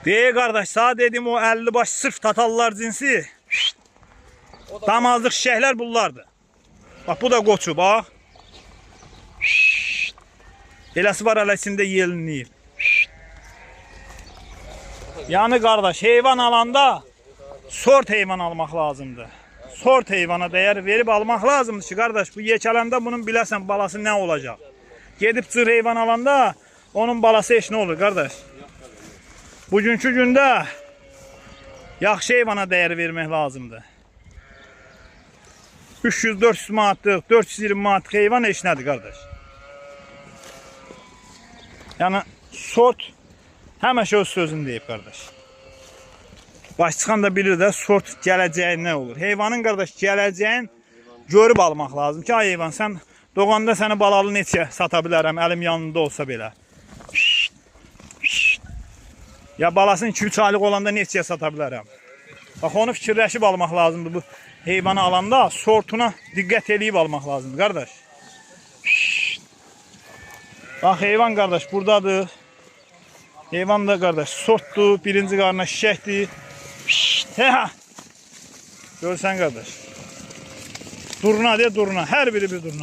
Dey qardaş, sağ dedim o 50 baş sırf tatallar cinsi. Damazlıq şişəklər bunlardır. Bak bu da qoçu bak. Eləsi var hələ içində yelinliyib. Yani qardaş, heyvan alanda sort heyvan almaq lazımdır. Sort heyvana değer verip almaq lazımdır ki qardaş, bu yekələndə bunun biləsən balası nə olacaq. Gedib cır heyvan alanda onun balası heç nə olur qardaş. Bugünkü gündə yaxşı heyvana değer vermək lazımdır. 300-400 manatlıq, 420 manatlıq heyvan heç nədir qardaş. Yəni sort həmişə öz sözünü deyib qardaş. Baş çıxan da bilir də sort gələcəyi nə olur. Heyvanın qardaş gələcəyin görüb almaq lazım ki, ay heyvan sən doğanda səni balalı neçə sata bilərəm, əlim yanında olsa belə. Ya balasın 2-3 aylıq olanda neçəyə sata bilərəm. Bax onu fikirləşib almaq lazımdır bu heyvanı alanda, sortuna diqqət eləyib almaq lazımdır qardaş. Bax heyvan qardaş buradadır. Heyvan da qardaş sortdur, birinci qarına şişəkdir. Görsən qardaş. Durna de durna, hər biri bir durna.